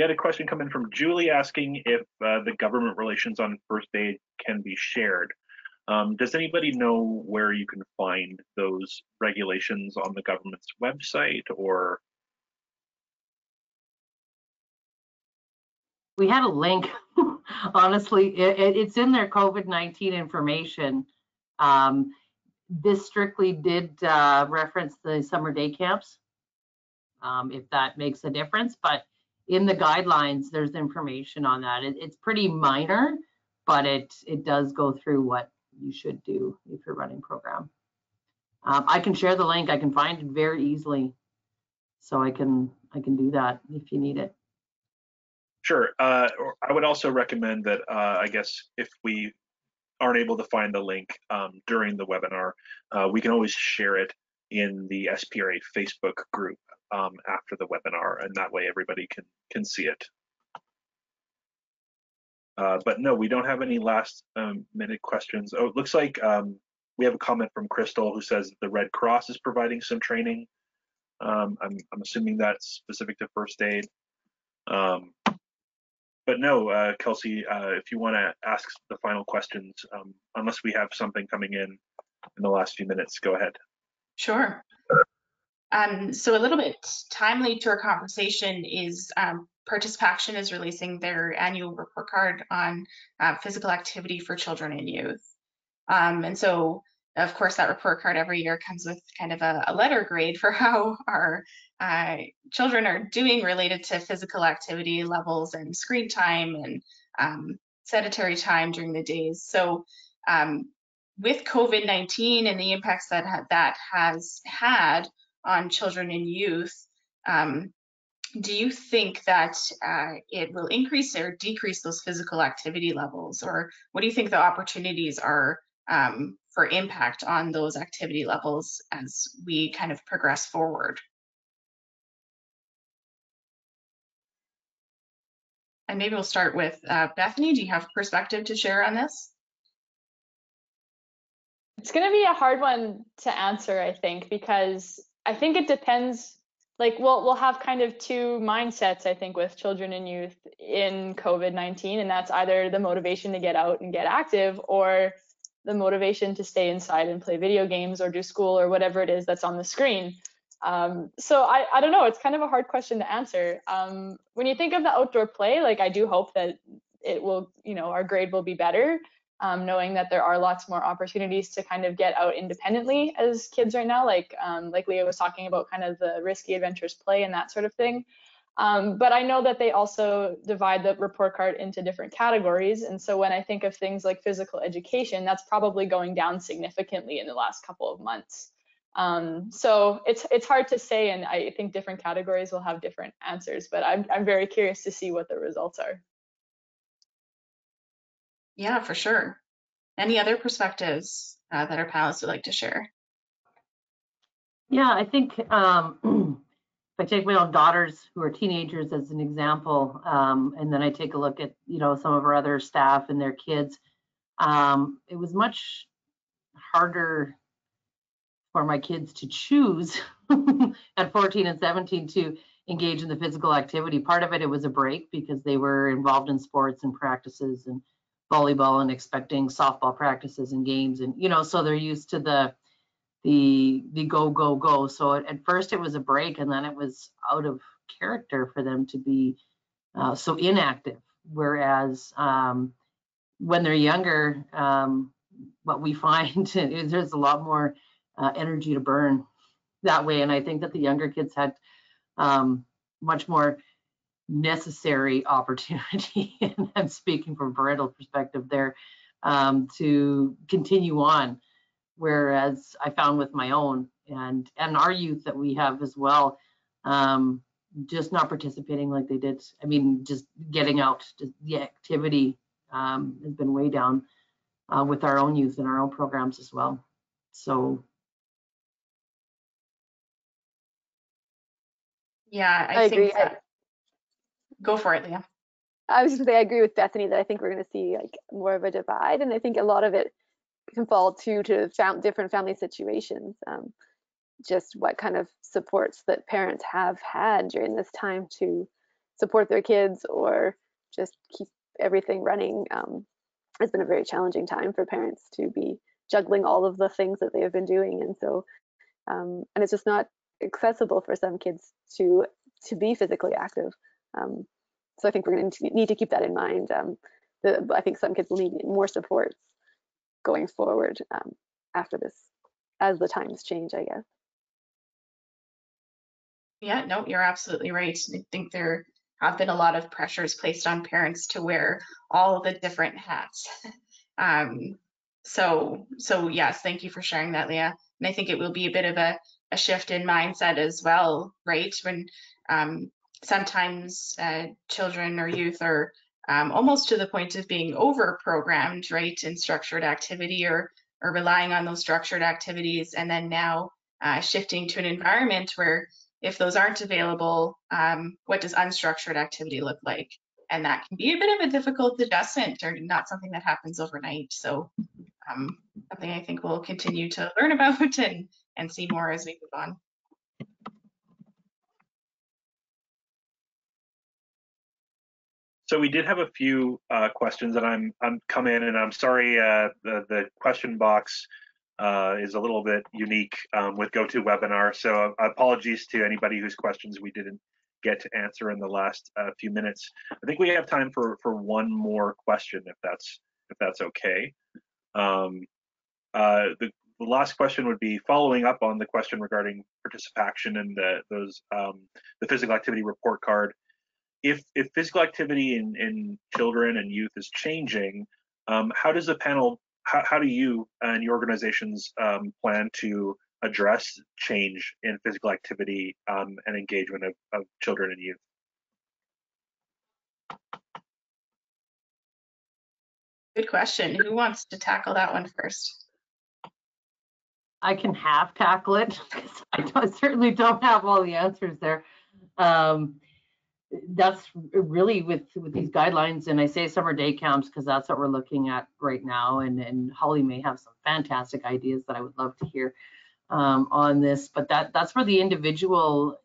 had a question come in from Julie asking if the government relations on first aid can be shared. Does anybody know where you can find those regulations on the government's website, or? We had a link. Honestly, it's in their COVID-19 information. This strictly did reference the summer day camps, if that makes a difference. But in the guidelines, there's information on that. It's pretty minor, but it does go through what you should do if you're running program. I can share the link. I can find it very easily, so I can do that if you need it. Sure. I would also recommend that, I guess, if we aren't able to find the link during the webinar, we can always share it in the SPRA Facebook group after the webinar, and that way everybody can see it. But no, we don't have any last minute questions. Oh, it looks like we have a comment from Crystal who says the Red Cross is providing some training. I'm assuming that's specific to first aid. But no, Kelsey, if you want to ask the final questions, unless we have something coming in the last few minutes, go ahead. Sure. So a little bit timely to our conversation is Participation is releasing their annual report card on physical activity for children and youth. And so, of course, that report card every year comes with kind of a letter grade for how our children are doing related to physical activity levels and screen time and sedentary time during the days. So with COVID-19 and the impacts that has had on children and youth, do you think that it will increase or decrease those physical activity levels? Or what do you think the opportunities are for impact on those activity levels as we kind of progress forward? And maybe we'll start with Bethany. Do you have perspective to share on this? It's going to be a hard one to answer, I think, because I think it depends. Like we'll have kind of two mindsets, I think, with children and youth in COVID-19, and that's either the motivation to get out and get active, or the motivation to stay inside and play video games or do school or whatever it is that's on the screen. So I don't know, it's kind of a hard question to answer. When you think of the outdoor play, like I do hope that it will, our grade will be better, knowing that there are lots more opportunities to kind of get out independently as kids right now, like Leah was talking about, kind of the risky adventurous play and that sort of thing. But I know that they also divide the report card into different categories. And so when I think of things like physical education, that's probably going down significantly in the last couple of months. So it's hard to say, and I think different categories will have different answers, but I'm very curious to see what the results are. Yeah, for sure. Any other perspectives that our panelists would like to share? Yeah, I think if I take my own daughters who are teenagers as an example, and then I take a look at, some of our other staff and their kids, it was much harder for my kids to choose at 14 and 17 to engage in the physical activity. Part of it was a break because they were involved in sports and practices and volleyball and expecting softball practices and games, and so they're used to the go. So at first it was a break, and then it was out of character for them to be so inactive. Whereas when they're younger, what we find is there's a lot more energy to burn that way. And I think that the younger kids had much more necessary opportunity, and I'm speaking from a parental perspective there, to continue on. Whereas I found with my own and our youth that we have as well, just not participating like they did. I mean, just getting out, the activity has been way down with our own youth and our own programs as well. So. Yeah, I agree. Go for it, Leah. I was just gonna say I agree with Bethany that I think we're going to see like more of a divide, and I think a lot of it can fall to different family situations. Just what kind of supports that parents have had during this time to support their kids or just keep everything running. It's been a very challenging time for parents to be juggling all of the things that they have been doing, and so and it's just not accessible for some kids to be physically active. So I think we're going to need to keep that in mind. I think some kids will need more supports going forward after this, as the times change, I guess. Yeah, no, you're absolutely right. I think there have been a lot of pressures placed on parents to wear all the different hats. So yes, thank you for sharing that, Leah. And I think it will be a bit of a shift in mindset as well, right? When sometimes children or youth are almost to the point of being over-programmed, right, in structured activity or relying on those structured activities, and then now shifting to an environment where if those aren't available, what does unstructured activity look like? And that can be a bit of a difficult adjustment, or not something that happens overnight. So something I think we'll continue to learn about and see more as we move on. So we did have a few questions that I'm come in, and I'm sorry the question box is a little bit unique with GoToWebinar. So apologies to anybody whose questions we didn't get to answer in the last few minutes. I think we have time for one more question, if that's okay. The last question would be following up on the question regarding participation and the physical activity report card. If physical activity in children and youth is changing, how does the panel, how do you and your organizations plan to address change in physical activity and engagement of children and youth? Good question. Who wants to tackle that one first? I can half tackle it because I certainly don't have all the answers there. That's really with these guidelines, and I say summer day camps because that's what we're looking at right now, and Holly may have some fantastic ideas that I would love to hear on this, but that's where the individual,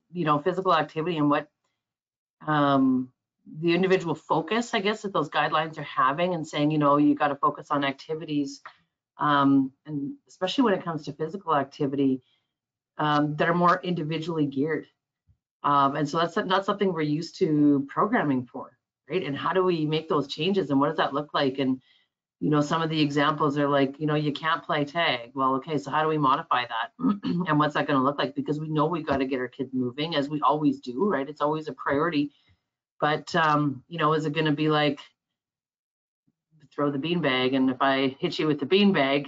physical activity and what the individual focus, I guess, that those guidelines are having and saying, you got to focus on activities, and especially when it comes to physical activity that are more individually geared. And so that's not something we're used to programming for, right? And how do we make those changes, and what does that look like? And some of the examples are like, you can't play tag. Well, okay, so how do we modify that? And what's that going to look like? Because we know we've got to get our kids moving, as we always do, right? It's always a priority. But is it going to be like throw the beanbag, and if I hit you with the beanbag,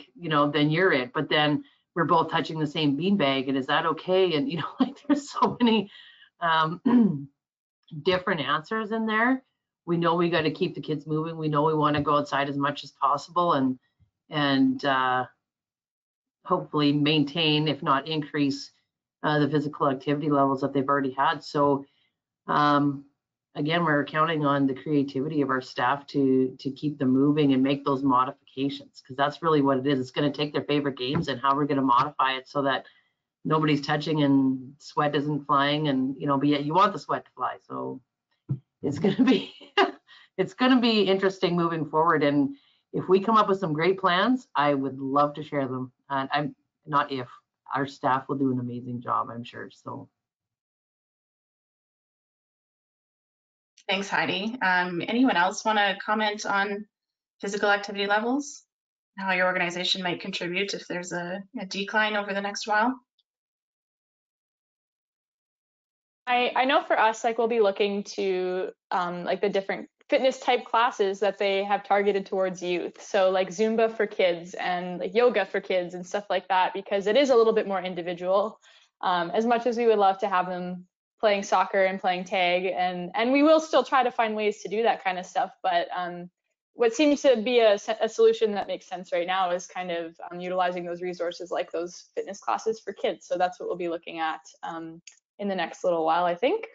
then you're it. But then we're both touching the same beanbag, and is that okay? And like there's so many different answers in there. We know we got to keep the kids moving. We know we want to go outside as much as possible, and and hopefully maintain, if not increase, the physical activity levels that they've already had. So again, we're counting on the creativity of our staff to keep them moving and make those modifications, because that's really what it is. It's going to take their favorite games and how we're going to modify it so that nobody's touching and sweat isn't flying, and but yet you want the sweat to fly. So it's going to be it's going to be interesting moving forward. And if we come up with some great plans, I would love to share them. And I'm not if our staff will do an amazing job, I'm sure. So. Thanks, Heidi. Anyone else want to comment on physical activity levels? How your organization might contribute if there's a decline over the next while? I know for us, like, we'll be looking to like the different fitness type classes that they have targeted towards youth. So like Zumba for kids and like yoga for kids and stuff like that, because it is a little bit more individual. As much as we would love to have them playing soccer and playing tag, and we will still try to find ways to do that kind of stuff. But what seems to be a solution that makes sense right now is kind of utilizing those resources like those fitness classes for kids. So that's what we'll be looking at in the next little while, I think.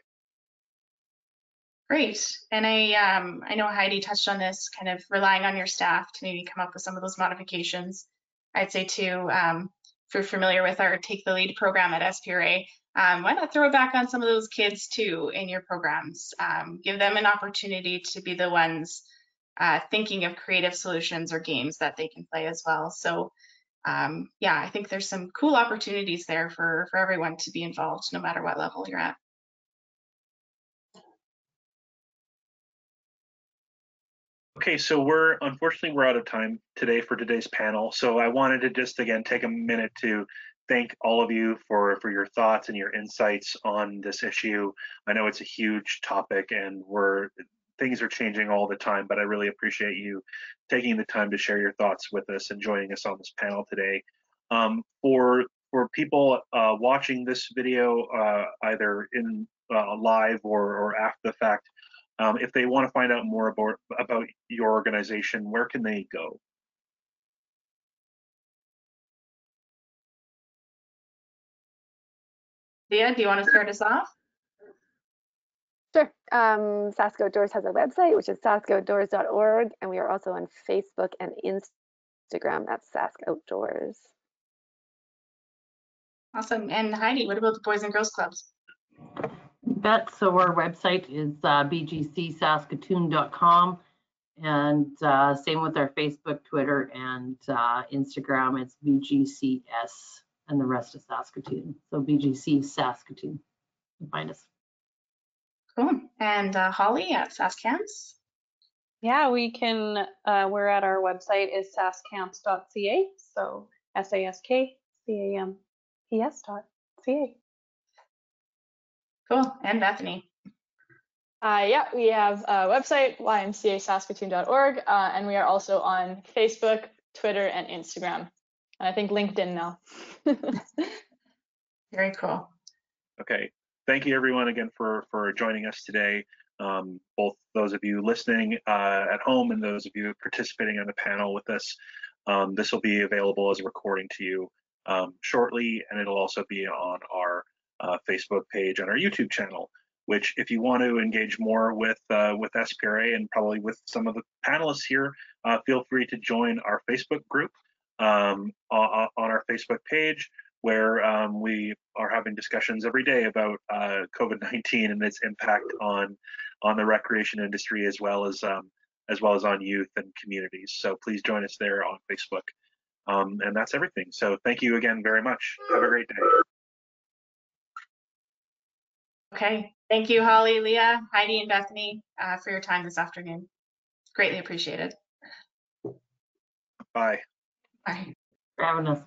Great. And I know Heidi touched on this, kind of relying on your staff to maybe come up with some of those modifications. I'd say too, if you're familiar with our Take the Lead program at SPRA, why not throw it back on some of those kids too in your programs? Give them an opportunity to be the ones thinking of creative solutions or games that they can play as well. So yeah, I think there's some cool opportunities there for everyone to be involved, no matter what level you're at. Okay, so unfortunately we're out of time today for today's panel. So I wanted to just again take a minute to thank all of you for your thoughts and your insights on this issue. I know it's a huge topic and things are changing all the time, but I really appreciate you taking the time to share your thoughts with us and joining us on this panel today. For people watching this video either in live or after the fact, if they want to find out more about your organization, where can they go? Leah, do you want to start us off? Sure. SaskOutdoors has a website, which is saskoutdoors.org, and we are also on Facebook and Instagram at SaskOutdoors. Awesome. And Heidi, what about the Boys and Girls Clubs? So our website is bgcsaskatoon.com, and same with our Facebook, Twitter, and Instagram. It's BGCS and the rest of Saskatoon. So BGC Saskatoon. You can find us. Cool. And Holly at SaskCamps? Yeah, we can, we're at our website is saskcamps.ca. So saskcamps.ca. Cool. And Bethany? Yeah, we have a website, YMCA and we are also on Facebook, Twitter, and Instagram. And I think LinkedIn now. Very cool. Okay. Thank you everyone again for joining us today. Both those of you listening at home and those of you participating on the panel with us. This will be available as a recording to you shortly, and it'll also be on our Facebook page and our YouTube channel, which if you want to engage more with SPRA and probably with some of the panelists here, feel free to join our Facebook group on our Facebook page, where we are having discussions every day about COVID-19 and its impact on the recreation industry, as well as on youth and communities. So please join us there on Facebook. And that's everything. So thank you again very much. Have a great day. Okay. Thank you, Holly, Leah, Heidi, and Bethany for your time this afternoon. Greatly appreciated. Bye. Bye. For having us.